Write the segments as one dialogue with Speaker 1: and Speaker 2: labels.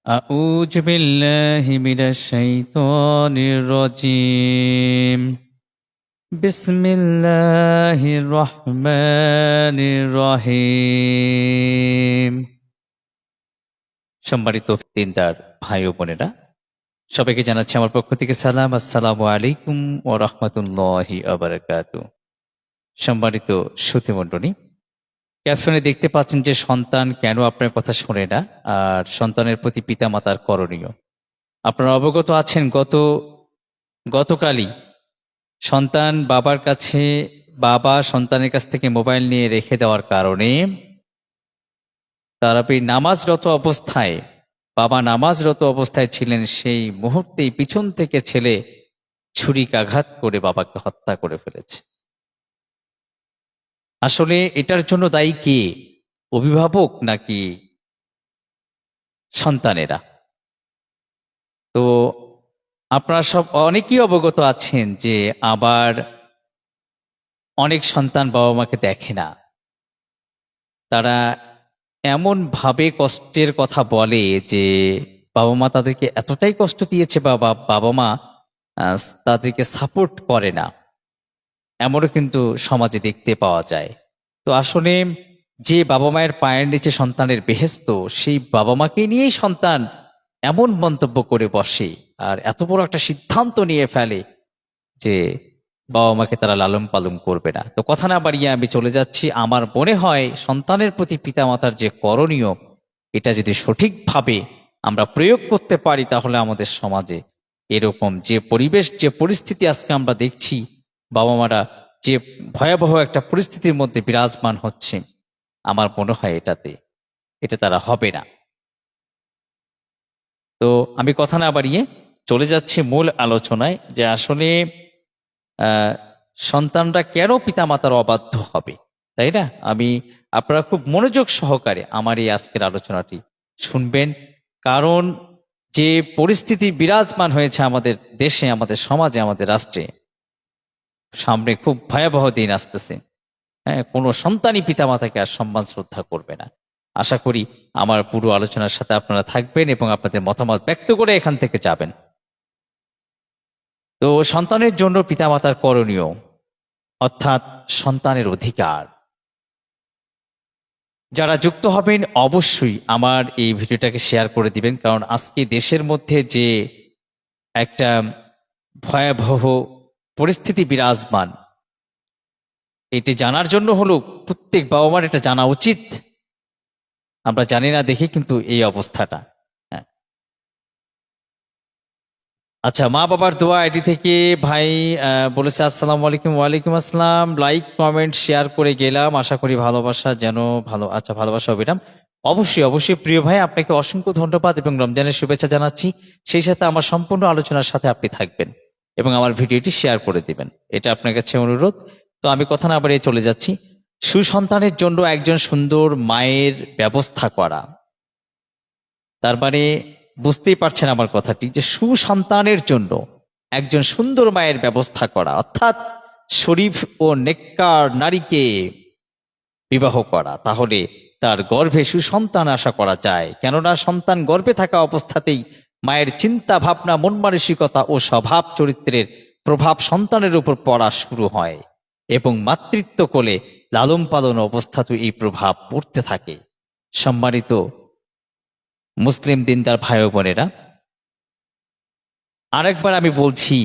Speaker 1: أعوذ بالله من الشيطان الرجيم بسم الله الرحمن الرحيم। সম্মানিত দিনদার ভাই ও বোনেরা, সবাইকে জানাচ্ছি আমার পক্ষ থেকে সালাম। আসসালামু আলাইকুম ওয়া রাহমাতুল্লাহি ওয়া বারাকাতুহু। সম্মানিত শ্রোতৃমণ্ডলী, ক্যাপশনে দেখতে পাচ্ছেন যে সন্তান কেন আপনার কথা শোনে না আর সন্তানের প্রতি পিতামাতার করণীয়। আপনারা অবগত আছেন গতকালই সন্তান বাবা সন্তানের কাছ থেকে মোবাইল নিয়ে রেখে দেওয়ার কারণে বাবা নামাজরত অবস্থায় ছিলেন, সেই মুহূর্তেই পিছন থেকে ছেলে ছুরিকাঘাত করে বাবাকে হত্যা করে ফেলেছে। আসলে এটার জন্য দায়ী কে? অভিভাবক নাকি সন্তানেরা? তো আপনারা সব অনেকেই অবগত আছেন যে আবার অনেক সন্তান বাবা মাকে দেখে না। তারা এমন ভাবে কষ্টের কথা বলে যে বাবা মা তাদেরকে এতটাই কষ্ট দিয়েছে, বাবা মা তাদেরকে সাপোর্ট করে না, এমনও কিন্তু সমাজে দেখতে পাওয়া যায়। তো আসলে যে বাবা মায়ের পায়ের নিচে সন্তানের বেহেস্ত, সেই বাবা মাকে নিয়েই সন্তান এমন মন্তব্য করে বসে আর এত বড় একটা সিদ্ধান্ত নিয়ে ফেলে যে বাবা মাকে তারা লালন পালন করবে না। তো কথা না বাড়িয়ে আমি চলে যাচ্ছি। আমার মনে হয় সন্তানের প্রতি পিতামাতার যে করণীয়, এটা যদি সঠিকভাবে আমরা প্রয়োগ করতে পারি, তাহলে আমাদের সমাজে এরকম যে পরিবেশ, যে পরিস্থিতি আজকে আমরা দেখছি, বাবা মারা যে ভয়াবহ একটা পরিস্থিতির মধ্যে বিরাজমান হচ্ছে, আমার মনে হয় এটা তারা হবে না। তো আমি কথা না বাড়িয়ে চলে যাচ্ছি মূল আলোচনায়, যে আসলে সন্তানরা কেন পিতামাতার অবাধ্য হবে, তাই না? আপনারা খুব মনোযোগ সহকারে আমার এই আজকের আলোচনাটি শুনবেন, কারণ যে পরিস্থিতি বিরাজমান হয়েছে আমাদের দেশে, আমাদের সমাজে, আমাদের রাষ্ট্রে, সামনে খুব ভয়াবহ দিন আসতেছে। কোনো সন্তানই পিতামাতাকে আর সম্মান শ্রদ্ধা করবে না। আশা করি আমার পুরো আলোচনার সাথে আপনারা থাকবেন এবং আপনাদের মতামত ব্যক্ত করে এখান থেকে যাবেন। তো সন্তানের জন্য পিতামাতার করণীয়, অর্থাৎ সন্তানের অধিকার। যারা যুক্ত হবেন অবশ্যই আমার এই ভিডিওটাকে শেয়ার করে দিবেন, কারণ আজকে দেশের মধ্যে যে একটা ভয়াবহ পরিস্থিতি বিরাজমান, এটি জানার জন্য হলো প্রত্যেক বাবা মার এটা জানা উচিত। আমরা জানি না দেখি কিন্তু এই অবস্থাটা। হ্যাঁ, আচ্ছা, মা বাবার দোয়া আইডি থেকে ভাই বলেছে আসসালামু আলাইকুম। ওয়ালাইকুম আসসালাম। লাইক কমেন্ট শেয়ার করে গেলাম, আশা করি ভালোবাসা যেন ভালো। আচ্ছা, ভালোবাসা অবিরাম। অবশ্যই অবশ্যই প্রিয় ভাই, আপনাকে অসংখ্য ধন্যবাদ এবং রমজানের শুভেচ্ছা জানাচ্ছি। সেই সাথে আমার সম্পূর্ণ আলোচনার সাথে আপনি থাকবেন এবং আমার ভিডিওটি শেয়ার করে দিবেন, এটা আপনার কাছে অনুরোধ। তো আমি কথা না বাড়িয়ে চলে যাচ্ছি। সুসন্তানের জন্য একজন সুন্দর মায়ের ব্যবস্থা করা, তার মানে বুঝতেই পারছেন আমার কথাটি, যে সুসন্তানের জন্য একজন সুন্দর মায়ের ব্যবস্থা করা, অর্থাৎ শরীফ ও নেককার নারীকে বিবাহ করা, তাহলে তার গর্ভে সুসন্তান আশা করা যায়। কেননা সন্তান গর্ভে থাকা অবস্থাতেই মায়ের চিন্তা ভাবনা, মন মানসিকতা ও স্বভাব চরিত্রের প্রভাব সন্তানের উপর পড়া শুরু হয় এবং মাতৃত্ব কোলে লালন পালন অবস্থাতেও এই প্রভাব পড়তে থাকে। সম্মানিত মুসলিম দিনদার ভাই ও বোনেরা, আরেকবার আমি বলছি,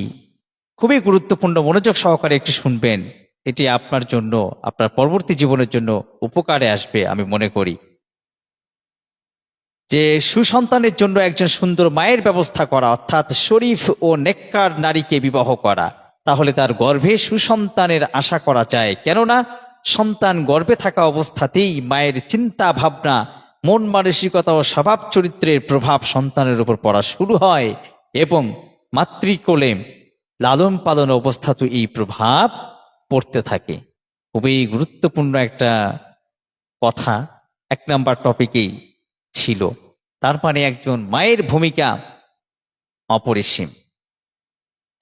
Speaker 1: খুবই গুরুত্বপূর্ণ, মনোযোগ সহকারে একটু শুনবেন। এটি আপনার জন্য, আপনার পরবর্তী জীবনের জন্য উপকারে আসবে আমি মনে করি। যে সুসন্তানের জন্য একজন সুন্দর মায়ের ব্যবস্থা করা, অর্থাৎ শরীফ ও নেককার নারীকে বিবাহ করা, তাহলে তার গর্ভে সুসন্তানের আশা করা যায়। কেননা সন্তান গর্ভে থাকা অবস্থাতেই মায়ের চিন্তা ভাবনা, মন মানসিকতা ও স্বভাব চরিত্রের প্রভাব সন্তানের উপর পড়া শুরু হয় এবং মাতৃকোলে লালন পালন অবস্থাতে এই প্রভাব পড়তে থাকে। খুবই গুরুত্বপূর্ণ একটা কথা এক নাম্বার টপিকেই ছিল। তার মানে একজন মায়ের ভূমিকা অপরিসীম।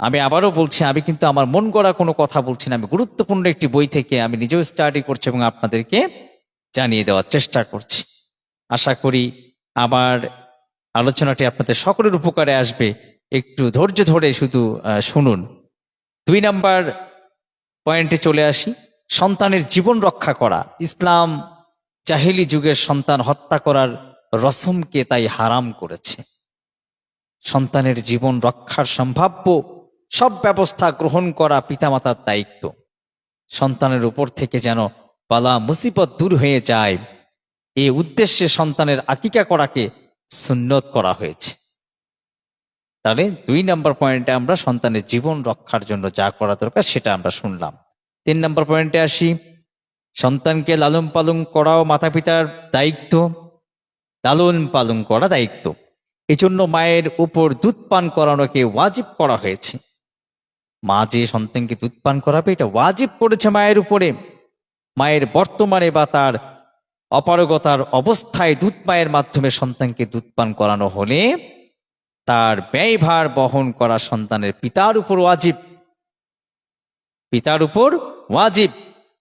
Speaker 1: আমি আবারও বলছি, আমি কিন্তু আমার মন গড়া কোনো কথা বলছি না, আমি গুরুত্বপূর্ণ একটি বই থেকে আমি নিজেও স্টাডি করছি এবং আপনাদেরকে জানিয়ে দেওয়ার চেষ্টা করছি। আশা করি আমার আলোচনাটি আপনাদের সকলের উপকারে আসবে, একটু ধৈর্য ধরে শুধু শুনুন। 2 নাম্বার পয়েন্টে চলে আসি। সন্তানের জীবন রক্ষা করা। ইসলাম জাহেলি যুগের সন্তান হত্যা করার রসমকে তাই হারাম করেছে। সন্তানের জীবন রক্ষার সম্ভাব্য সব ব্যবস্থা গ্রহণ করা পিতামাতার দায়িত্ব। সন্তানের উপর থেকে যেন বালা মুসিবত দূর হয়ে যায়, এই উদ্দেশ্যে সন্তানের আকিকা করাকে সুন্নত করা হয়েছে। তাহলে 2 নম্বর পয়েন্টে আমরা সন্তানের জীবন রক্ষার জন্য যা করা দরকার সেটা আমরা শুনলাম। 3 নম্বর পয়েন্টে আসি। সন্তানকে লালন পালন করাও মাতা পিতার দায়িত্ব। লালন পালন করা দায়িত্ব, এজন্য মায়ের উপর দুধ পান করানোকে ওয়াজিব করা হয়েছে। মা যে সন্তানকে দুধ পান করাবে এটা ওয়াজিব করেছে মায়ের উপরে। মায়ের বর্তমানে বা তার অপারগতার অবস্থায় দুধ পায়ের মাধ্যমে সন্তানকে দুধ পান করানো হলে তার ব্যয়ভার বহন করা সন্তানের পিতার উপর ওয়াজিব। পিতার উপর ওয়াজিব।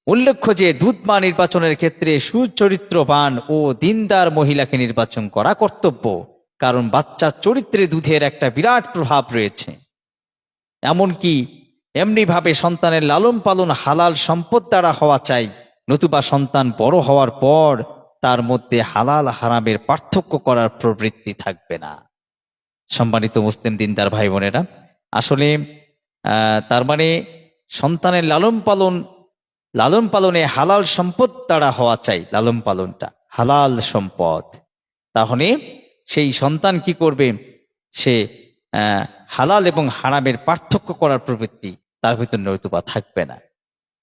Speaker 1: উল্লেখ্য যে দুধ মা নির্বাচনের ক্ষেত্রে সুচরিত্রবান ও দিনদার মহিলাকে নির্বাচন করা কর্তব্য, কারণ বাচ্চার চরিত্রে দুধের একটা বিরাট প্রভাব রয়েছে। এমনকি এমনিভাবে সন্তানের লালন পালন হালাল সম্পদ দ্বারা হওয়া চাই, নতুবা সন্তান বড় হওয়ার পর তার মধ্যে হালাল হারামের পার্থক্য করার প্রবৃত্তি থাকবে না। সম্মানিত মুসলিম দিনদার ভাই বোনেরা, আসলে তার মানে সন্তানের লালন পালনে হালাল সম্পদ দ্বারা হওয়া চাই। লালন পালনটা হালাল সম্পদ, তাহলে সেই সন্তান কি করবে, সে হালাল এবং হারামের পার্থক্য করার প্রবৃত্তি তার ভিতর নতুবা থাকবে না।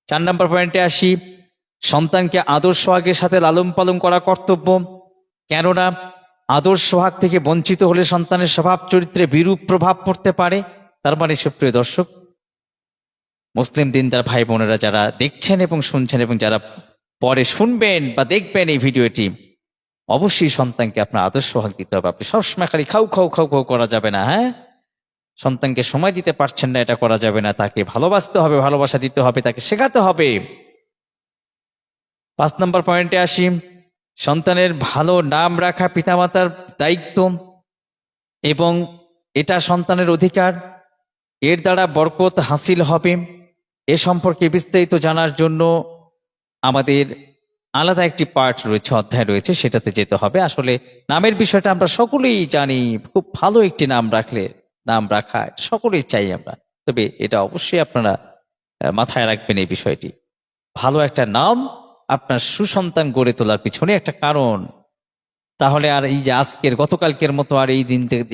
Speaker 1: 4 নম্বর পয়েন্টে আসি। সন্তানকে আদর সোহাগের সাথে লালন পালন করা কর্তব্য। কেননা আদর সোহাগ থেকে বঞ্চিত হলে সন্তানের স্বভাব চরিত্রে বিরূপ প্রভাব পড়তে পারে। তার মানে সুপ্রিয় দর্শক, মুসলিম দিনদার ভাই বোনেরা যারা দেখছেন এবং শুনছেন এবং যারা পরে শুনবেন বা দেখবেন এই ভিডিওটি, অবশ্যই সন্তানকে আপনার আদর সোহাগ দিতে হবে। আপনি সবসময় খালি খাও খাও খাও খাও করা যাবে না। হ্যাঁ, সন্তানকে সময় দিতে পারছেন না, এটা করা যাবে না। তাকে ভালোবাসতে হবে, ভালোবাসা দিতে হবে, তাকে শেখাতে হবে। 5 নম্বর পয়েন্টে আসি। সন্তানের ভালো নাম রাখা পিতামাতার দায়িত্ব এবং এটা সন্তানের অধিকার। এর দ্বারা বরকত হাসিল হবে। এ সম্পর্কে বিস্তারিত জানার জন্য আমাদের আলাদা একটি পার্ট রয়েছে, অধ্যায় রয়েছে, সেটাতে যেতে হবে। আসলে নামের বিষয়টা আমরা সকলেই জানি, খুব ভালো একটি নাম রাখা সকলেই চাই আমরা। তবে এটা অবশ্যই আপনারা মাথায় রাখবেন এই বিষয়টি। ভালো একটা নাম আপনার সুসন্তান গড়ে তোলার পিছনে একটা কারণ। তাহলে আর এই যে আজকের গতকালকের মতো আর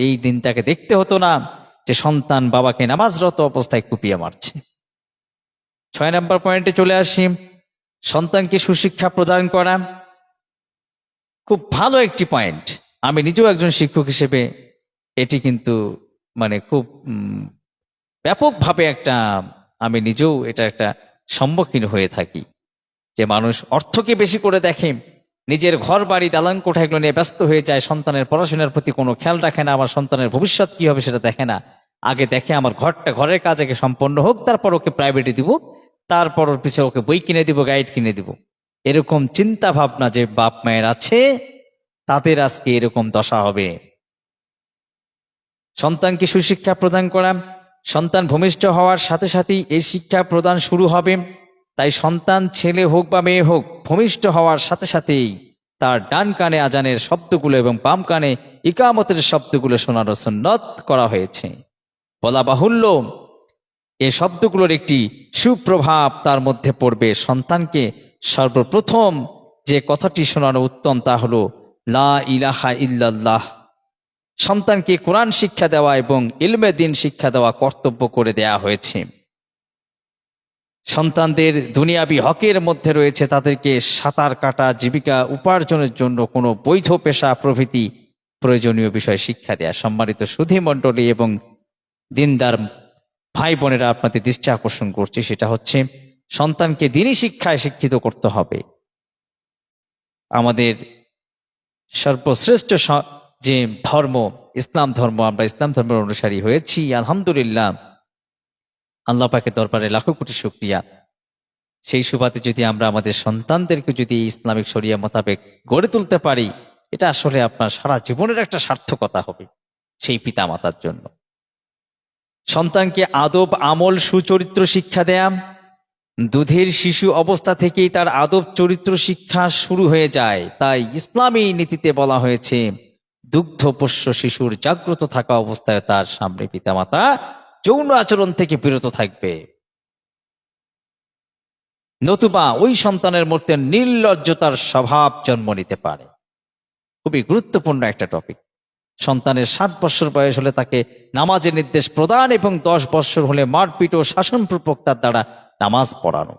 Speaker 1: এই দিনটাকে দেখতে হতো না যে সন্তান বাবাকে নামাজরত অবস্থায় কুপিয়ে মারছে। 6 নম্বর পয়েন্টে চলে আসি। সন্তানকে সুশিক্ষা প্রদান করা খুব ভালো একটি পয়েন্ট। আমি নিজেও একজন শিক্ষক হিসেবে এটি কিন্তু মানে খুব ব্যাপকভাবে আমি নিজেও এটা একটা সম্মুখীন হয়ে থাকি যে মানুষ অর্থকে বেশি করে দেখে, নিজের ঘর বাড়ি দালান কোঠাগুলো নিয়ে ব্যস্ত হয়ে যায়, সন্তানের পড়াশোনার প্রতি কোনো খেয়াল রাখে না, আমার সন্তানের ভবিষ্যৎ কি হবে সেটা দেখে না। আগে দেখে আমার ঘরের কাজ আগে সম্পন্ন হোক, তারপর ওকে প্রাইভেটে দিব, তারপর ওর পিছনে ওকে বই কিনে দিব, গাইড কিনে দিব। এরকম চিন্তা ভাবনা যে বাপ মায়ের আছে, তাদের আজকে এরকম দশা হবে। সন্তানকে সুশিক্ষা প্রদান করা। সন্তান ভূমিষ্ঠ হওয়ার সাথে সাথেই এই শিক্ষা প্রদান শুরু হবে। তাই সন্তান ছেলে হোক বা মেয়ে হোক, ভূমিষ্ঠ হওয়ার সাথে সাথেই তার ডান কানে আজানের শব্দগুলো এবং বাম কানে ইকামতের শব্দগুলো শোনানো সুন্নত করা হয়েছে। বলা বাহুল্য, এই শব্দগুলোর একটি সুপ্রভাব তার মধ্যে পড়বে। সন্তানকে সর্বপ্রথম যে কথাটি শোনানো উত্তম তা হলো লা ইলাহা ইল্লাল্লাহ। সন্তানকে কোরআন শিক্ষা দেওয়া এবং ইলমে দ্বীন শিক্ষা দেওয়া কর্তব্য করে দেয়া হয়েছে। সন্তানদের দুনিয়াবি হকের মধ্যে রয়েছে তাদেরকে সাঁতার কাটা, জীবিকা উপার্জনের জন্য কোনো বৈধ পেশা প্রভৃতি প্রয়োজনীয় বিষয় শিক্ষা দেয়া। সম্মানিত সুধী মণ্ডলী এবং দিনদার ভাই বোনেরা, আপনাদের দৃষ্টি আকর্ষণ করছি, সেটা হচ্ছে সন্তানকে দ্বীনি শিক্ষায় শিক্ষিত করতে হবে। আমাদের সর্বশ্রেষ্ঠ যে ধর্ম ইসলাম ধর্ম, আমরা ইসলাম ধর্মের অনুসারী হয়েছি, আলহামদুলিল্লাহ, আল্লাহ পাকের দরবারে লাখো কোটি শুকরিয়া। সেই সুবাদে যদি আমরা আমাদের সন্তানদেরকে যদি ইসলামিক শরিয়া মোতাবেক গড়ে তুলতে পারি, এটা আসলে আপনার সারা জীবনের একটা সার্থকতা হবে সেই পিতামাতার জন্য। সন্তানকে আদব, আমল, সুচরিত্র শিক্ষা দেয়া, দুধের শিশু অবস্থা থেকেই তার আদব চরিত্র শিক্ষা শুরু হয়ে যায়। তাই ইসলামী নীতিতে বলা হয়েছে দুগ্ধপোষ্য শিশুর জাগ্রত থাকা অবস্থায় তার সামনে পিতামাতা যৌন আচরণ থেকে বিরত থাকবে, নতুবা ওই সন্তানের মধ্যে নির্লজ্জতার স্বভাব জন্ম নিতে পারে। খুবই গুরুত্বপূর্ণ একটা টপিক। সন্তানের 7 বছর বয়স হলে তাকে নামাজের নির্দেশ প্রদান এবং 10 বছর হলে মারপিট ও শাসনপূর্বক তার দ্বারা নামাজ পড়ানো,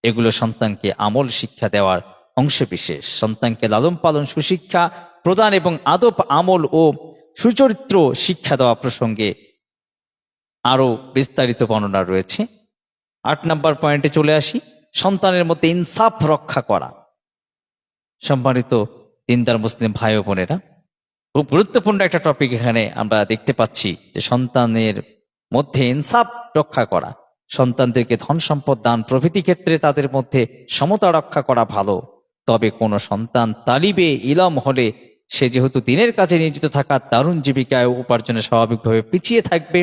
Speaker 1: এগুলো সন্তানকে আমল শিক্ষা দেওয়ার অংশবিশেষ। সন্তানকে লালন পালন, সুশিক্ষা প্রদান এবং আদব, আমল ও সুচরিত্র শিক্ষা দেওয়া প্রসঙ্গে আরো বিস্তারিত বর্ণনা রয়েছে। 8 নম্বর পয়েন্টে চলে আসি, সন্তানের মধ্যে ইনসাফ রক্ষা করা। সম্মানিত দিনদার মুসলিম ভাই ও বোনেরা, খুব গুরুত্বপূর্ণ একটা টপিক এখানে আমরা দেখতে পাচ্ছি যে সন্তানের মধ্যে ইনসাফ রক্ষা করা, সন্তানদেরকে ধন সম্পদ দান প্রভৃতি ক্ষেত্রে তাদের মধ্যে সমতা রক্ষা করা ভালো। তবে কোনো সন্তান তালিবে ইলম হলে সে যেহেতু দিনের কাজে নিয়োজিত থাকা দারুণ জীবিকায় উপার্জনে স্বাভাবিকভাবে পিছিয়ে থাকবে,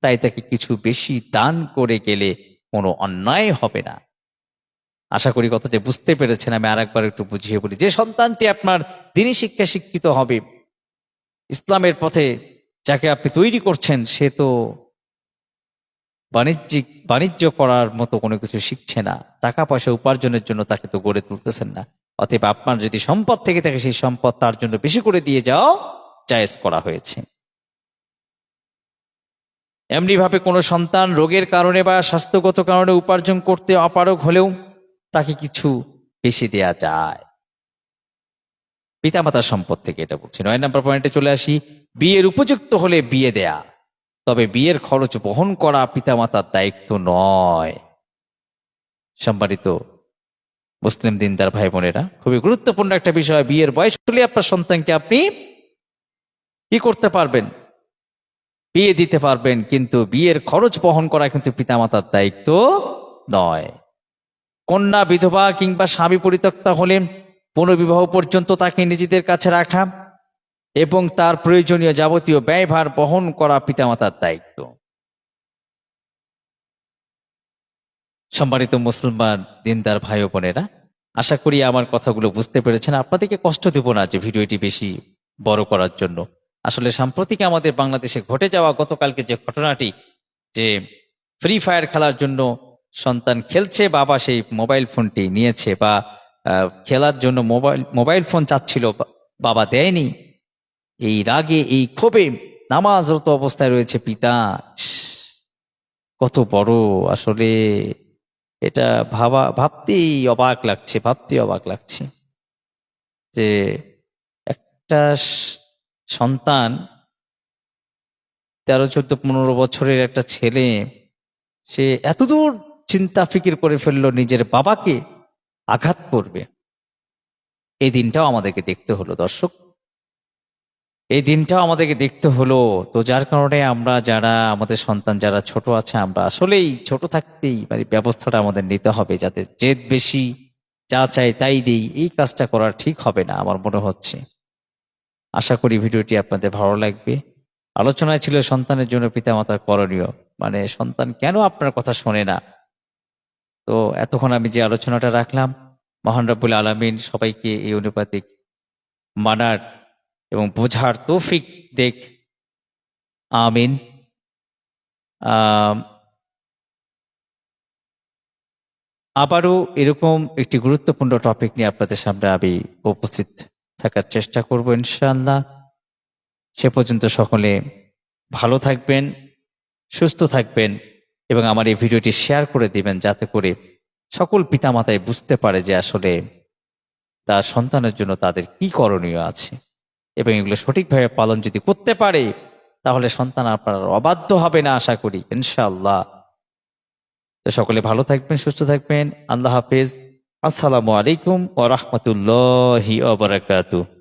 Speaker 1: তাই তাকে কিছু বেশি দান করে গেলে কোনো অন্যায় হবে না। আশা করি কথাটা বুঝতে পেরেছেন। আমি আরেকবার একটু বুঝিয়ে বলি, যে সন্তানটি আপনার দিনী শিক্ষা শিক্ষিত হবে, ইসলামের পথে যাকে আপনি তৈরি করছেন, সে তো বাণিজ্য করার মতো কোনো কিছু শিখছে না, টাকা পয়সা উপার্জনের জন্য তাকে তো গড়ে তুলতেছেন না। অতএব আপনার যদি সম্পদ থেকে থাকে, সেই সম্পদ তার জন্য বেশি করে দিয়ে যাও জায়েজ করা হয়েছে। এমনি ভাবে কোনো সন্তান রোগের কারণে বা স্বাস্থ্যগত কারণে উপার্জন করতে অপারগ হলেও তাকে কিছু বেশি দেয়া যায় পিতামাতার সম্পদ থেকে, এটা বলছি। 9 নম্বর পয়েন্টে চলে আসি, বিয়ের উপযুক্ত হলে বিয়ে দেয়া, তবে বিয়ের খরচ বহন করা পিতামাতার দায়িত্ব নয়। সম্মানিত মুসলিম দিনদার ভাই বোনেরা, খুবই গুরুত্বপূর্ণ একটা বিষয়। বিয়ের বয়স হলে আপনার সন্তানকে আপনি কি করতে পারবেন, বিয়ে দিতে পারবেন, কিন্তু বিয়ের খরচ বহন করা কিন্তু পিতামাতার দায়িত্ব নয়। কন্যা বিধবা কিংবা স্বামী পরিত্যক্তা হলে পুনর্বিবাহ পর্যন্ত তাকে নিজেদের কাছে রাখা এবং তার প্রয়োজনীয় যাবতীয় ব্যয়ভার বহন করা পিতামাতার দায়িত্ব। সম্মানিত মুসলমান দিনদার ভাই ও বোনেরা, আশা করি আমার কথাগুলো বুঝতে পেরেছেন। আপনাদেরকে কষ্ট দেব না যে ভিডিওটি বেশি বড় করার জন্য। আসলে সাম্প্রতিক আমাদের বাংলাদেশে ঘটে যাওয়া গতকালকে যে ঘটনাটি, যে ফ্রি ফায়ার খেলার জন্য সন্তান খেলছে, বাবা সেই মোবাইল ফোনটি নিয়েছে, বা খেলার জন্য মোবাইল ফোন চাচ্ছিল, বাবা দেয়নি। এই রাগে, এই ক্ষোভে নামাজরত অবস্থায় রয়েছে পিতা। কত বড় আসলে, এটা ভাবতেই অবাক লাগছে যে একটা সন্তান, 13, 14, 15 বছরের একটা ছেলে, সে এতদূর চিন্তা ফিকির করে ফেললো নিজের বাবাকে আঘাত করবে। এই দিনটাও আমাদেরকে দেখতে হলো দর্শক, এই দিনটাও আমাদেরকে দেখতে হলো। তো যার কারণে আমরা যারা আমাদের সন্তান যারা ছোট আছে, আমরা আসলেই ছোট থাকতেই মানে ব্যবস্থাটা আমাদের নিতে হবে, যাতে জেদ বেশি, যা চাই তাই দেই, এই কাজটা করা ঠিক হবে না আমার মনে হচ্ছে। আশা করি ভিডিওটি আপনাদের ভালো লাগবে। আলোচনায় ছিল সন্তানের জন্য পিতামাতার করণীয়, মানে সন্তান কেন আপনার কথা শোনে না। তো এতক্ষণ আমি যে আলোচনাটা রাখলাম, মহান রব্বুল আলামিন সবাইকে এই অনুপাতিক মানার এবং বোঝার তৌফিক দেখ, আমিন। আবারও এরকম একটি গুরুত্বপূর্ণ টপিক নিয়ে আপনাদের সামনে আমি উপস্থিত থাকার চেষ্টা করব ইনশাআল্লাহ। সে পর্যন্ত সকলে ভালো থাকবেন, সুস্থ থাকবেন এবং আমার এই ভিডিওটি শেয়ার করে দিবেন, যাতে করে সকল পিতামাতাই বুঝতে পারে যে আসলে তার সন্তানের জন্য তাদের কি করণীয় আছে, এবং এগুলো সঠিকভাবে পালন যদি করতে পারে, তাহলে সন্তান আপনার অবাধ্য হবে না, আশা করি ইনশাআল্লাহ। তো সকলে ভালো থাকবেন, সুস্থ থাকবেন। আল্লাহ হাফেজ। আসসালামু আলাইকুম ওয়া রাহমাতুল্লাহি ওয়া বারাকাতুহু।